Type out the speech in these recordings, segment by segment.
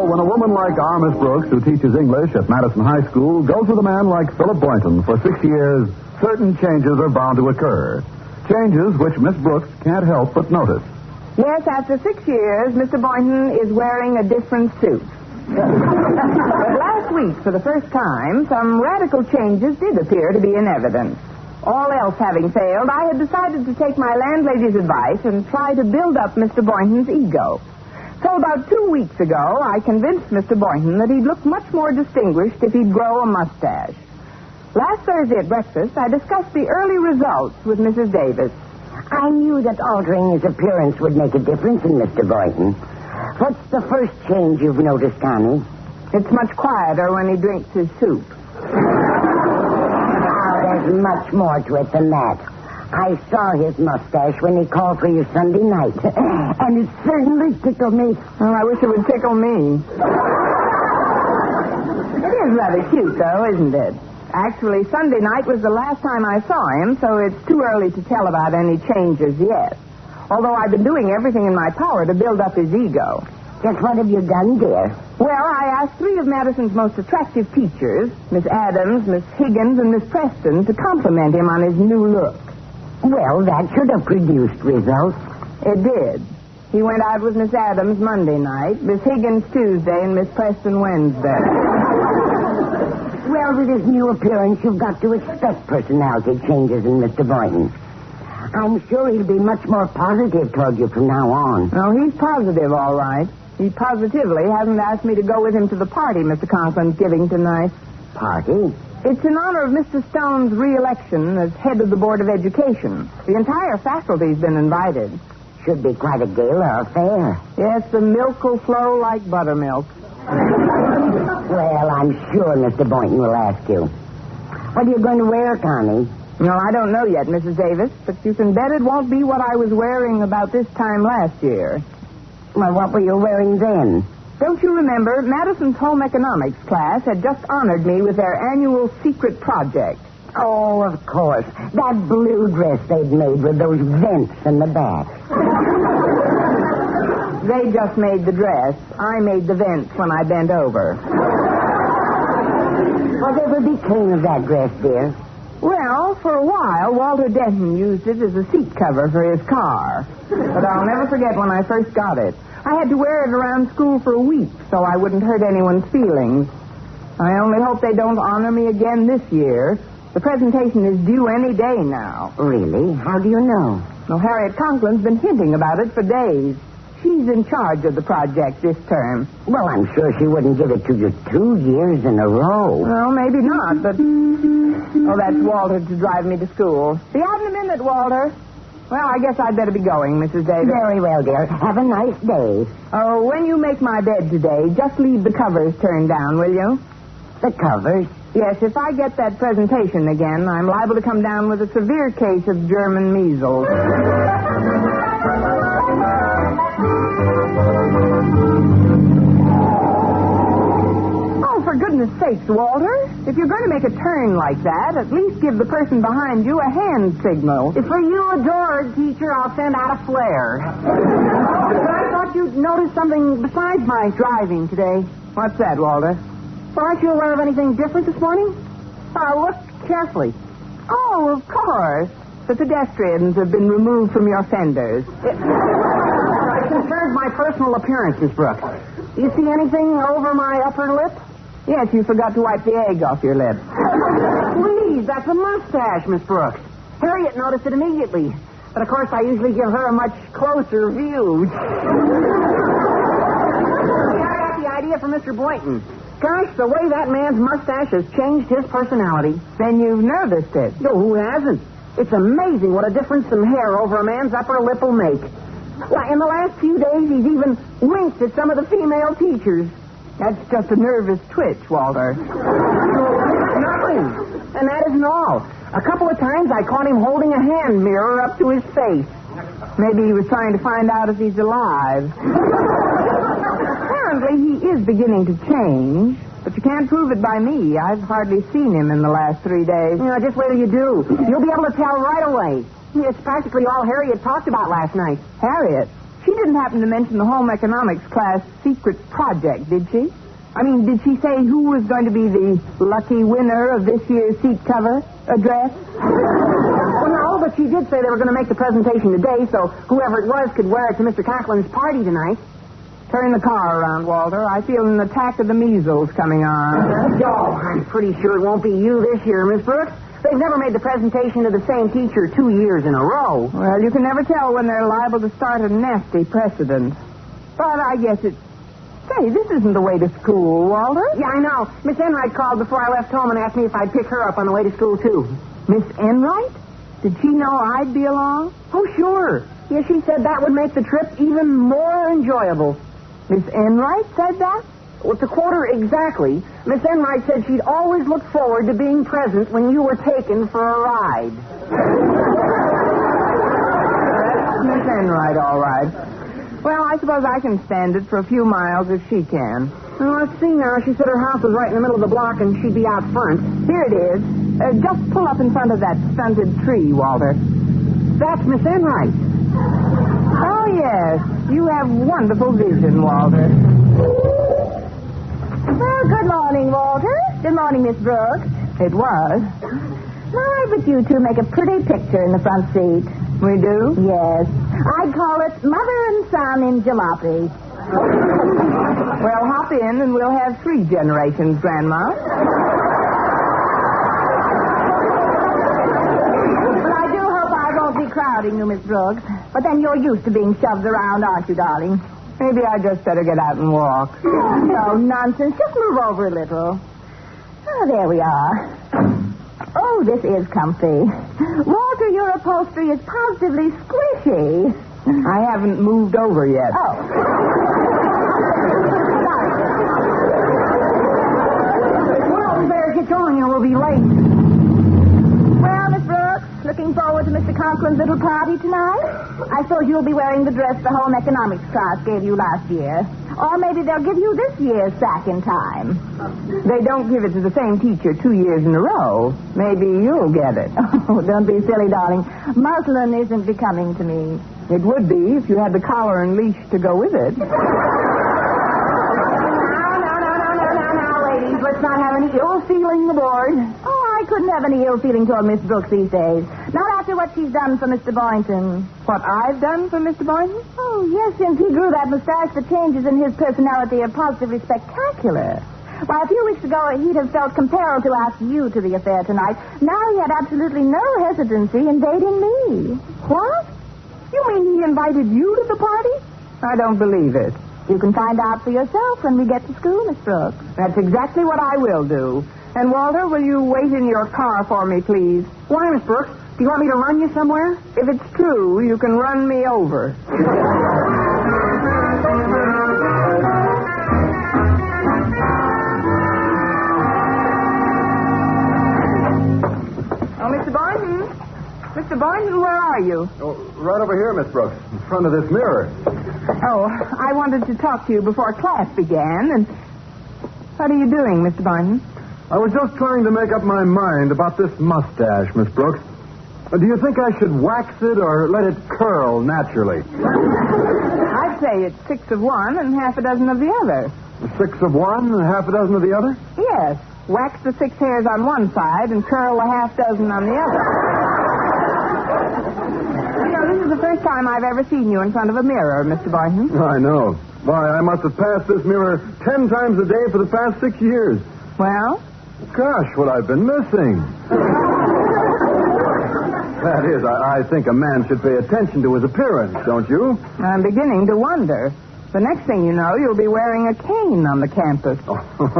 Well, when a woman like our Miss Brooks, who teaches English at Madison High School, goes with a man like Philip Boynton for 6 years, certain changes are bound to occur. Changes which Miss Brooks can't help but notice. Yes, after 6 years, Mr. Boynton is wearing a different suit. But last week, for the first time, some radical changes did appear to be in evidence. All else having failed, I had decided to take my landlady's advice and try to build up Mr. Boynton's ego. So about 2 weeks ago, I convinced Mr. Boynton that he'd look much more distinguished if he'd grow a mustache. Last Thursday at breakfast, I discussed the early results with Mrs. Davis. I knew that altering his appearance would make a difference in Mr. Boynton. What's the first change you've noticed, Connie? It's much quieter when he drinks his soup. Now, there's much more to it than that. I saw his mustache when he called for you Sunday night, and it certainly tickled me. Well, I wish it would tickle me. It is rather cute, though, isn't it? Actually, Sunday night was the last time I saw him, so it's too early to tell about any changes yet. Although I've been doing everything in my power to build up his ego. Just what have you done, dear? Well, I asked 3 of Madison's most attractive teachers, Miss Adams, Miss Higgins, and Miss Preston, to compliment him on his new look. Well, that should have produced results. It did. He went out with Miss Adams Monday night, Miss Higgins Tuesday, and Miss Preston Wednesday. Well, with his new appearance, you've got to expect personality changes in Mr. Boynton. I'm sure he'll be much more positive toward you from now on. Oh, he's positive, all right. He positively hasn't asked me to go with him to the party Mr. Conklin's giving tonight. Party? It's in honor of Mr. Stone's re-election as head of the Board of Education. The entire faculty's been invited. Should be quite a gala affair. Yes, the milk will flow like buttermilk. Well, I'm sure Mr. Boynton will ask you. What are you going to wear, Connie? No, I don't know yet, Mrs. Davis, but you can bet it won't be what I was wearing about this time last year. Well, what were you wearing then? Don't you remember, Madison's home economics class had just honored me with their annual secret project. Oh, of course. That blue dress they'd made with those vents in the back. They just made the dress. I made the vents when I bent over. Whatever became of that dress, dear? Well, for a while, Walter Denton used it as a seat cover for his car. But I'll never forget when I first got it. I had to wear it around school for a week so I wouldn't hurt anyone's feelings. I only hope they don't honor me again this year. The presentation is due any day now. Really? How do you know? Well, Harriet Conklin's been hinting about it for days. She's in charge of the project this term. Well, I'm sure she wouldn't give it to you 2 years in a row. Well, maybe not, but... Oh, that's Walter to drive me to school. Be out in a minute, Walter. Well, I guess I'd better be going, Mrs. Davis. Very well, dear. Have a nice day. Oh, when you make my bed today, just leave the covers turned down, will you? The covers? Yes, if I get that presentation again, I'm liable to come down with a severe case of German measles. Oh, for goodness sakes, Walter. If you're going to make a turn like that, at least give the person behind you a hand signal. If you adored, teacher, I'll send out a flare. I thought you'd notice something besides my driving today. What's that, Walter? Well, aren't you aware of anything different this morning? Look carefully. Oh, of course. The pedestrians have been removed from your fenders. It concerns my personal appearance, Miss Brooks. Do you see anything over my upper lip? Yes, you forgot to wipe the egg off your lips. Please, that's a mustache, Miss Brooks. Harriet noticed it immediately. But, of course, I usually give her a much closer view. I got the idea from Mr. Boynton. Gosh, the way that man's mustache has changed his personality. Then you've noticed it. No, who hasn't? It's amazing what a difference some hair over a man's upper lip will make. Why, in the last few days, he's even winked at some of the female teachers. That's just a nervous twitch, Walter. Nothing. And that isn't all. A couple of times I caught him holding a hand mirror up to his face. Maybe he was trying to find out if he's alive. Apparently, he is beginning to change. But you can't prove it by me. I've hardly seen him in the last 3 days. You know, just wait till you do. You'll be able to tell right away. It's practically all Harriet talked about last night. Harriet? She didn't happen to mention the home economics class secret project, did she? I mean, did she say who was going to be the lucky winner of this year's seat cover address? Well, no, but she did say they were going to make the presentation today, so whoever it was could wear it to Mr. Conklin's party tonight. Turn the car around, Walter. I feel an attack of the measles coming on. Oh, I'm pretty sure it won't be you this year, Miss Brooks. They've never made the presentation to the same teacher 2 years in a row. Well, you can never tell when they're liable to start a nasty precedent. But I guess it's... Say, this isn't the way to school, Walter. Yeah, I know. Miss Enright called before I left home and asked me if I'd pick her up on the way to school, too. Miss Enright? Did she know I'd be along? Oh, sure. Yeah, she said that would make the trip even more enjoyable. Miss Enright said that? Well, to quote her exactly, Miss Enright said she'd always look forward to being present when you were taken for a ride. That's Miss Enright, all right. Well, I suppose I can stand it for a few miles if she can. Well, let's see now. She said her house was right in the middle of the block and she'd be out front. Here it is. Just pull up in front of that stunted tree, Walter. That's Miss Enright. Oh, yes. You have wonderful vision, Walter. Well, good morning, Walter. Good morning, Miss Brooks. It was. My, but you two make a pretty picture in the front seat. We do? Yes. I'd call it mother and son in jalopy. Well, hop in and we'll have 3 generations, Grandma. Well, I do hope I won't be crowding you, Miss Brooks. But then you're used to being shoved around, aren't you, darling? Maybe I just better get out and walk. No, nonsense. Just move over a little. Oh, there we are. Oh, this is comfy. Walter, your upholstery is positively squishy. I haven't moved over yet. Oh. Well, we better get going or we'll be late. Well, Miss Brooks, looking forward to Mr. Conklin's little party tonight? I suppose you'll be wearing the dress the home economics class gave you last year. Or maybe they'll give you this year's sack in time. They don't give it to the same teacher 2 years in a row. Maybe you'll get it. Oh, don't be silly, darling. Muslin isn't becoming to me. It would be if you had the collar and leash to go with it. No, ladies. Let's not have any ill feeling aboard. Oh, I couldn't have any ill feeling toward Miss Brooks these days. Not after what she's done for Mr. Boynton. What I've done for Mr. Boynton? Oh, yes, since he grew that mustache, the changes in his personality are positively spectacular. Why, a few weeks ago, he'd have felt compelled to ask you to the affair tonight. Now he had absolutely no hesitancy in dating me. What? You mean he invited you to the party? I don't believe it. You can find out for yourself when we get to school, Miss Brooks. That's exactly what I will do. And, Walter, will you wait in your car for me, please? Why, Miss Brooks? Do you want me to run you somewhere? If it's true, you can run me over. Oh, Mr. Boynton. Mr. Boynton, where are you? Oh, right over here, Miss Brooks, in front of this mirror. Oh, I wanted to talk to you before class began, and... What are you doing, Mr. Boynton? I was just trying to make up my mind about this mustache, Miss Brooks. Do you think I should wax it or let it curl naturally? I'd say it's 6 of one and half a dozen of the other. 6 of one and half a dozen of the other? Yes. Wax the 6 hairs on one side and curl the half dozen on the other. You know, this is the first time I've ever seen you in front of a mirror, Mr. Boynton. I know. Why, I must have passed this mirror 10 times a day for the past 6 years. Well? Gosh, what I've been missing. That is, I think a man should pay attention to his appearance, don't you? I'm beginning to wonder. The next thing you know, you'll be wearing a cane on the campus. Oh,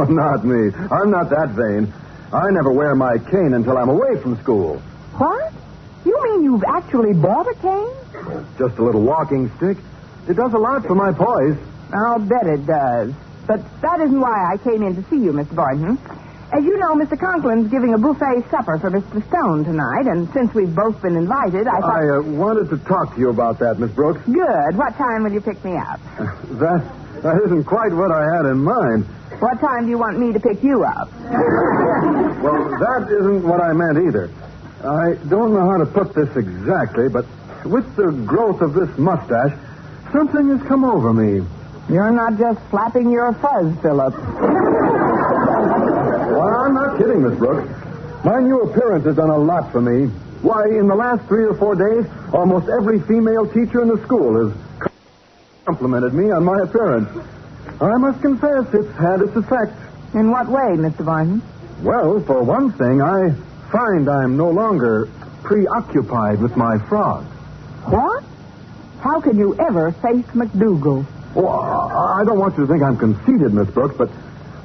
not me. I'm not that vain. I never wear my cane until I'm away from school. What? You mean you've actually bought a cane? Just a little walking stick. It does a lot for my poise. I'll bet it does. But that isn't why I came in to see you, Mr. Boynton. As you know, Mr. Conklin's giving a buffet supper for Mr. Stone tonight, and since we've both been invited, I thought... I wanted to talk to you about that, Miss Brooks. Good. What time will you pick me up? That isn't quite what I had in mind. What time do you want me to pick you up? Well, that isn't what I meant either. I don't know how to put this exactly, but with the growth of this mustache, Something has come over me. You're not just flapping your fuzz, Philip. Well, I'm not kidding, Miss Brooks. My new appearance has done a lot for me. Why, in the last 3 or 4 days, almost every female teacher in the school has complimented me on my appearance. I must confess it's had its effect. In what way, Mr. Boynton? Well, for one thing, I find I'm no longer preoccupied with my frog. What? How could you ever face McDougal? Oh, I don't want you to think I'm conceited, Miss Brooks, but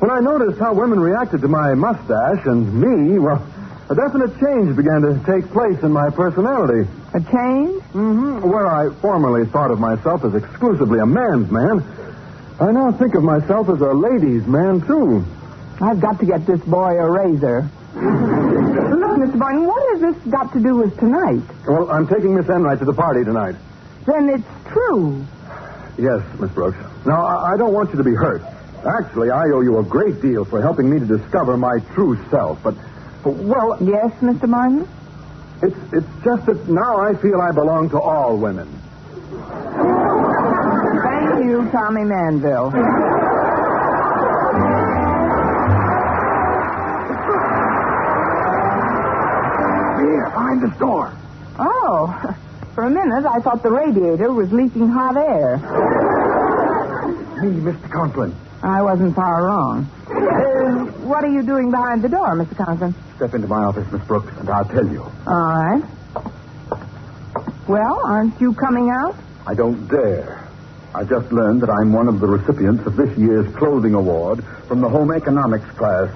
when I noticed how women reacted to my mustache and me, well, a definite change began to take place in my personality. A change? Mm-hmm. Where I formerly thought of myself as exclusively a man's man, I now think of myself as a ladies' man, too. I've got to get this boy a razor. Look, Mr. Boynton, what has this got to do with tonight? Well, I'm taking Miss Enright to the party tonight. Then it's true. Yes, Miss Brooks. Now, I don't want you to be hurt. Actually, I owe you a great deal for helping me to discover my true self. But, well... Yes, Mr. Boynton? It's just that now I feel I belong to all women. Thank you, Tommy Manville. Here, behind this door. Oh, for a minute I thought the radiator was leaking hot air. Me, Mr. Conklin. I wasn't far wrong. What are you doing behind the door, Mr. Conklin? Step into my office, Miss Brooks, and I'll tell you. All right. Well, aren't you coming out? I don't dare. I just learned that I'm one of the recipients of this year's clothing award from the home economics class.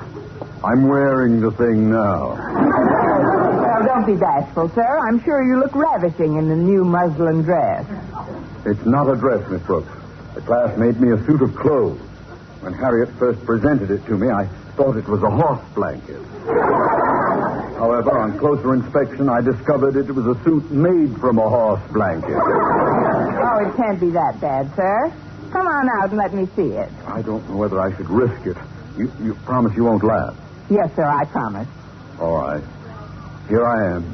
I'm wearing the thing now. Well, don't be bashful, sir. I'm sure you look ravishing in the new muslin dress. It's not a dress, Miss Brooks. The class made me a suit of clothes. When Harriet first presented it to me, I thought it was a horse blanket. However, on closer inspection, I discovered it was a suit made from a horse blanket. Oh, it can't be that bad, sir. Come on out and let me see it. I don't know whether I should risk it. You promise you won't laugh? Yes, sir, I promise. All right. Here I am.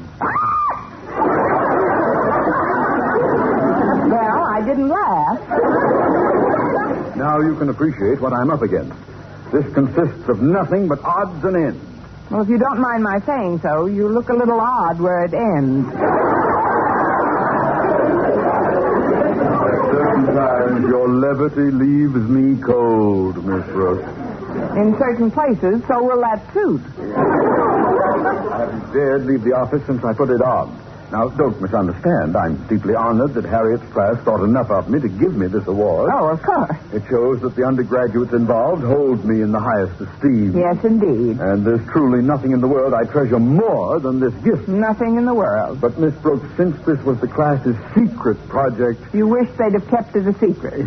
Well, I didn't laugh. Now you can appreciate what I'm up against. This consists of nothing but odds and ends. Well, if you don't mind my saying so, you look a little odd where it ends. At certain times, your levity leaves me cold, Miss Brooks. In certain places, so will that suit. I haven't dared leave the office since I put it on. Now, don't misunderstand. I'm deeply honored that Harriet's class thought enough of me to give me this award. Oh, of course. It shows that the undergraduates involved hold me in the highest esteem. Yes, indeed. And there's truly nothing in the world I treasure more than this gift. Nothing in the world. But, Miss Brooks, since this was the class's secret project... You wish they'd have kept it a secret.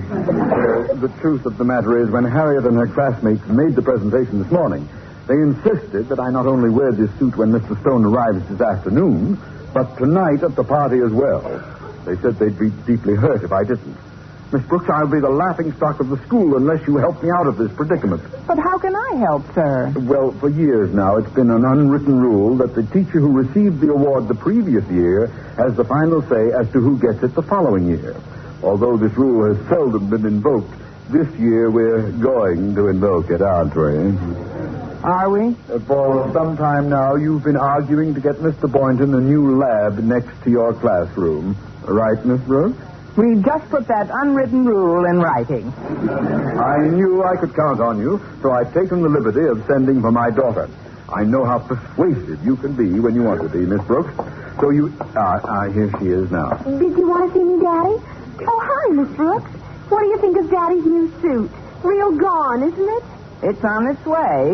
The truth of the matter is, when Harriet and her classmates made the presentation this morning, they insisted that I not only wear this suit when Mr. Stone arrives this afternoon, but tonight at the party as well. They said they'd be deeply hurt if I didn't. Miss Brooks, I'll be the laughingstock of the school unless you help me out of this predicament. But how can I help, sir? Well, for years now, it's been an unwritten rule that the teacher who received the award the previous year has the final say as to who gets it the following year. Although this rule has seldom been invoked, this year we're going to invoke it, aren't we? Are we? For some time now, you've been arguing to get Mr. Boynton a new lab next to your classroom. Right, Miss Brooks? We just put that unwritten rule in writing. I knew I could count on you, so I've taken the liberty of sending for my daughter. I know how persuasive you can be when you want to be, Miss Brooks. So you... here she is now. Did you want to see me, Daddy? Oh, hi, Miss Brooks. What do you think of Daddy's new suit? Real gone, isn't it? It's on its way.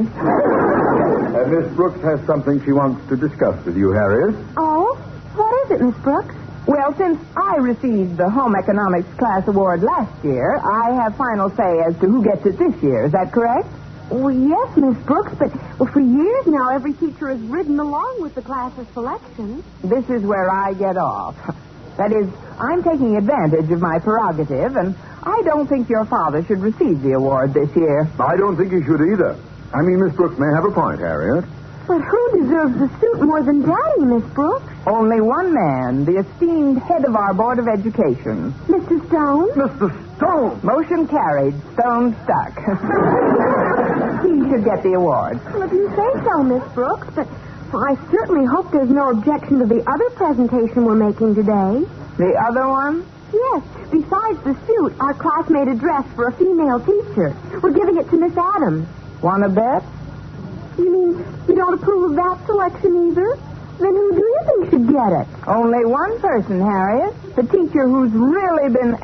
Miss Brooks has something she wants to discuss with you, Harriet. Oh? What is it, Miss Brooks? Well, since I received the Home Economics Class Award last year, I have final say as to who gets it this year. Is that correct? Well, yes, Miss Brooks, but for years now, every teacher has ridden along with the class's selection. This is where I get off. That is, I'm taking advantage of my prerogative, and I don't think your father should receive the award this year. I don't think he should either. I mean, Miss Brooks may have a point, Harriet. But who deserves the suit more than Daddy, Miss Brooks? Only one man, the esteemed head of our Board of Education. Mr. Stone? Mr. Stone! Motion carried, Stone stuck. He should get the award. Well, if you say so, Miss Brooks, but I certainly hope there's no objection to the other presentation we're making today. The other one? Yes. Besides the suit, our class made a dress for a female teacher. We're giving it to Miss Adams. Want to bet? You mean you don't approve of that selection either? Then who do you think should get it? Only one person, Harriet. The teacher who's really been...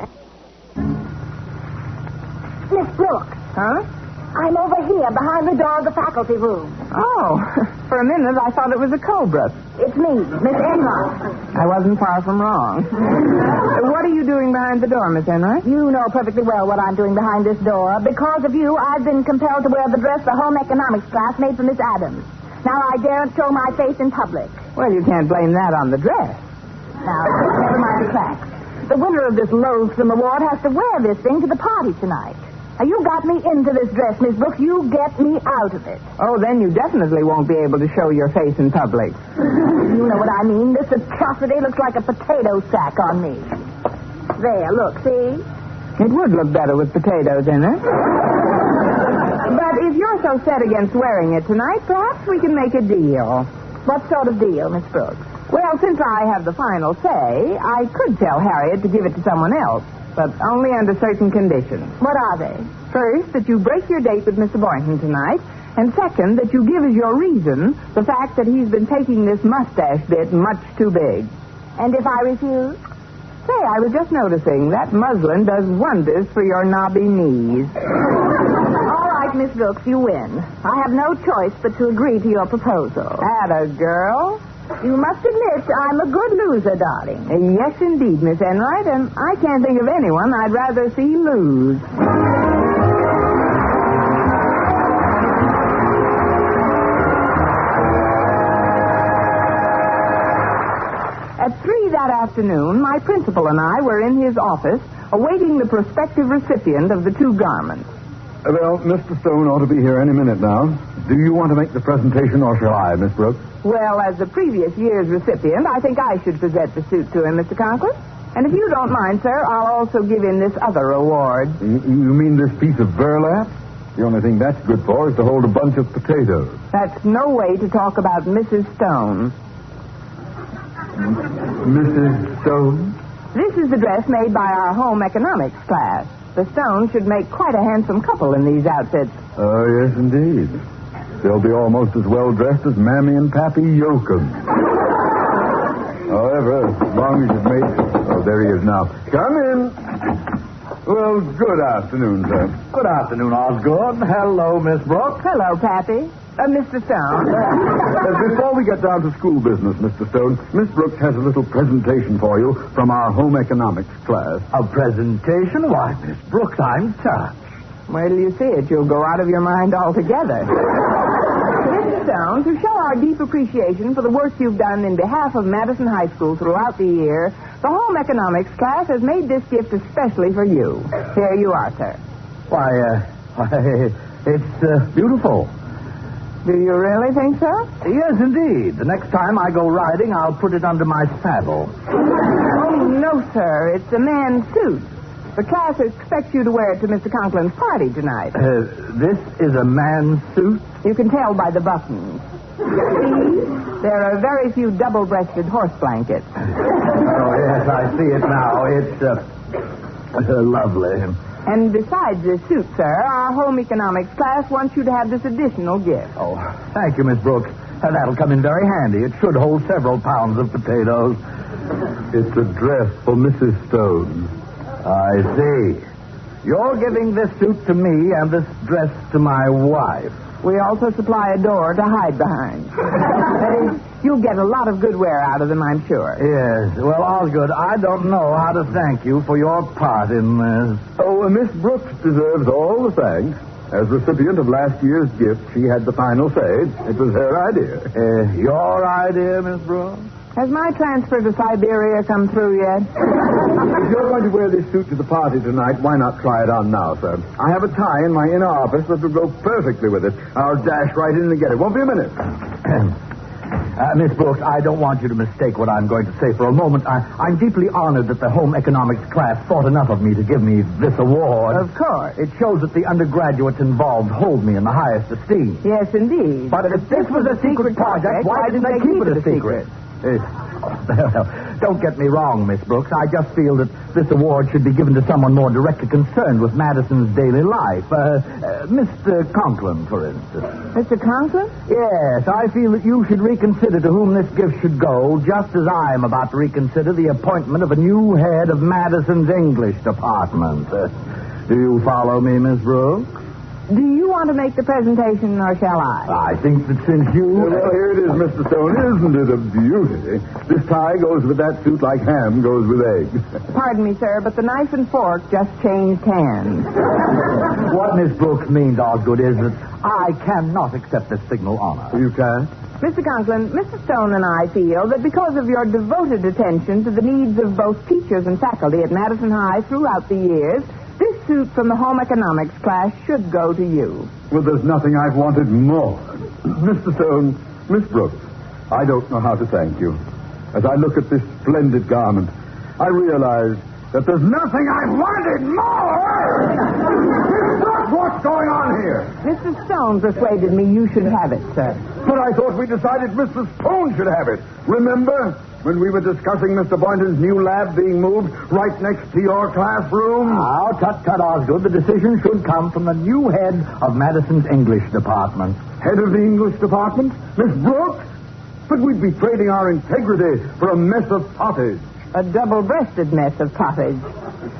Miss Brooks. Huh? I'm over here behind the door of the faculty room. Oh, for a minute I thought it was a cobra. It's me, Miss Enright. I wasn't far from wrong. What are you doing behind the door, Miss Enright? You know perfectly well what I'm doing behind this door. Because of you, I've been compelled to wear the dress the home economics class made for Miss Adams. Now I daren't show my face in public. Well, you can't blame that on the dress. Now, never mind the facts. The winner of this loathsome award has to wear this thing to the party tonight. Now, you got me into this dress, Miss Brooks. You get me out of it. Oh, then you definitely won't be able to show your face in public. You know what I mean. This atrocity looks like a potato sack on me. There, look, see? It would look better with potatoes in it. But if you're so set against wearing it tonight, perhaps we can make a deal. What sort of deal, Miss Brooks? Well, since I have the final say, I could tell Harriet to give it to someone else, but only under certain conditions. What are they? First, that you break your date with Mr. Boynton tonight, and second, that you give as your reason the fact that he's been taking this mustache bit much too big. And if I refuse? Say, I was just noticing that muslin does wonders for your knobby knees. All right, Miss Brooks, you win. I have no choice but to agree to your proposal. Atta girl. You must admit I'm a good loser, darling. Yes, indeed, Miss Enright, and I can't think of anyone I'd rather see lose. At 3 that afternoon, my principal and I were in his office awaiting the prospective recipient of the 2 garments. Well, Mr. Stone ought to be here any minute now. Do you want to make the presentation, or shall I, Miss Brooks? Well, as the previous year's recipient, I think I should present the suit to him, Mr. Conklin. And if you don't mind, sir, I'll also give him this other award. You mean this piece of burlap? The only thing that's good for is to hold a bunch of potatoes. That's no way to talk about Mrs. Stone. Mrs. Stone? This is the dress made by our home economics class. The Stones should make quite a handsome couple in these outfits. Oh, yes, indeed. They'll be almost as well dressed as Mammy and Pappy Yoakum. However, as long as you've made... Oh, there he is now. Come in. Well, good afternoon, sir. Good afternoon, Osgood. Hello, Miss Brooks. Hello, Pappy. Mr. Stone. Before we get down to school business, Mr. Stone, Miss Brooks has a little presentation for you from our home economics class. A presentation? Why, Miss Brooks, I'm touched. Wait till you see it. You'll go out of your mind altogether. Mr. Stone, to show our deep appreciation for the work you've done in behalf of Madison High School throughout the year, the home economics class has made this gift especially for you. Here you are, sir. Why, it's beautiful. Do you really think so? Yes, indeed. The next time I go riding, I'll put it under my saddle. Oh, no, sir. It's a man's suit. The class expects you to wear it to Mr. Conklin's party tonight. This is a man's suit? You can tell by the buttons. See? There are very few double-breasted horse blankets. Oh, yes, I see it now. It's lovely. And besides this suit, sir, our home economics class wants you to have this additional gift. Oh, thank you, Miss Brooks. That'll come in very handy. It should hold several pounds of potatoes. It's a dress for Mrs. Stone. I see. You're giving this suit to me and this dress to my wife. We also supply a door to hide behind. That is, you'll get a lot of good wear out of them, I'm sure. Yes. Well, Osgood, I don't know how to thank you for your part in this. Oh, Miss Brooks deserves all the thanks. As recipient of last year's gift, she had the final say. It was her idea. Your idea, Miss Brooks? Has my transfer to Siberia come through yet? If you're going to wear this suit to the party tonight, why not try it on now, sir? I have a tie in my inner office that will go perfectly with it. I'll dash right in and get it. Won't be a minute. Miss Brooks, I don't want you to mistake what I'm going to say for a moment. I'm deeply honored that the home economics class thought enough of me to give me this award. Of course. It shows that the undergraduates involved hold me in the highest esteem. Yes, indeed. But if this was a secret project, why didn't they keep it a secret? Don't get me wrong, Miss Brooks. I just feel that this award should be given to someone more directly concerned with Madison's daily life. Mr. Conklin, for instance. Mr. Conklin? Yes, I feel that you should reconsider to whom this gift should go, just as I am about to reconsider the appointment of a new head of Madison's English department. Do you follow me, Miss Brooks? Do you want to make the presentation, or shall I? I think that since you... Well, here it is, Mr. Stone. Isn't it a beauty? This tie goes with that suit like ham goes with egg. Pardon me, sir, but the knife and fork just changed hands. What Miss Brooks means, Osgood, is that I cannot accept this signal honor. You can't? Mr. Conklin, Mr. Stone and I feel that because of your devoted attention to the needs of both teachers and faculty at Madison High throughout the years, this suit from the home economics class should go to you. Well, there's nothing I've wanted more. Mr. Stone, Miss Brooks, I don't know how to thank you. As I look at this splendid garment, I realize that there's nothing I've wanted more! Miss Brooks, what's going on here? Mr. Stone persuaded me you should have it, sir. But I thought we decided Mr. Stone should have it. Remember? When we were discussing Mr. Boynton's new lab being moved right next to your classroom? Now, tut, Osgood. The decision should come from the new head of Madison's English department. Head of the English department? Miss Brooks? But we'd be trading our integrity for a mess of pottage. A double-breasted mess of pottage.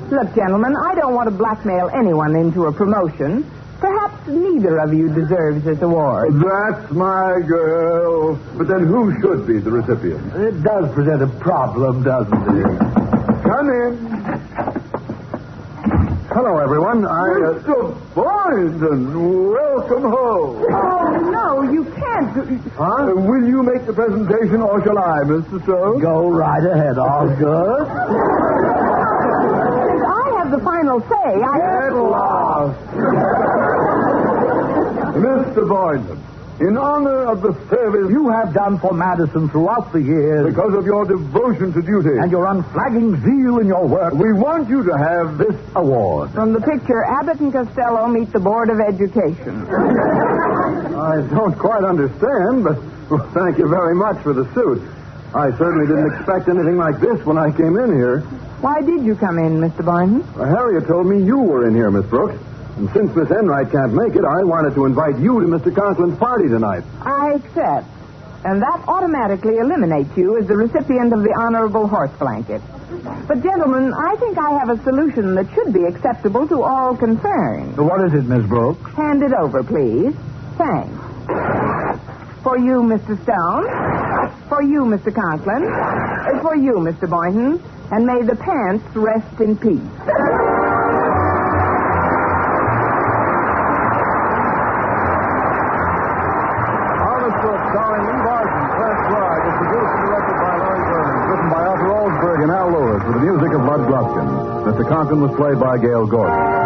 Look, gentlemen, I don't want to blackmail anyone into a promotion. Perhaps neither of you deserves this award. That's my girl. But then who should be the recipient? It does present a problem, doesn't it? Come in. Hello, everyone. Mr. Boynton, welcome home. Oh, no, you can't. Huh? Will you make the presentation or shall I, Mr. Stone? Go right ahead, Osgood. I have the final say. Get lost. Mr. Boynton, in honor of the service You have done for Madison throughout the years, because of your devotion to duty, and your unflagging zeal in your work, we want you to have this award. From the picture, Abbott and Costello meet the Board of Education. I don't quite understand, but thank you very much for the suit. I certainly didn't expect anything like this when I came in here. Why did you come in, Mr. Boynton? Harriet told me you were in here, Miss Brooks. And since Miss Enright can't make it, I wanted to invite you to Mr. Conklin's party tonight. I accept. And that automatically eliminates you as the recipient of the honorable horse blanket. But, gentlemen, I think I have a solution that should be acceptable to all concerned. What is it, Miss Brooks? Hand it over, please. Thanks. For you, Mr. Stone. For you, Mr. Conklin. For you, Mr. Boynton. And may the pants rest in peace. Starring Eve Arden, Clark Clark, is produced and directed by Larry Burns, written by Arthur Oldsberg and Al Lewis, with the music of Bud Gluskin. Mr. Conklin was played by Gale Gordon.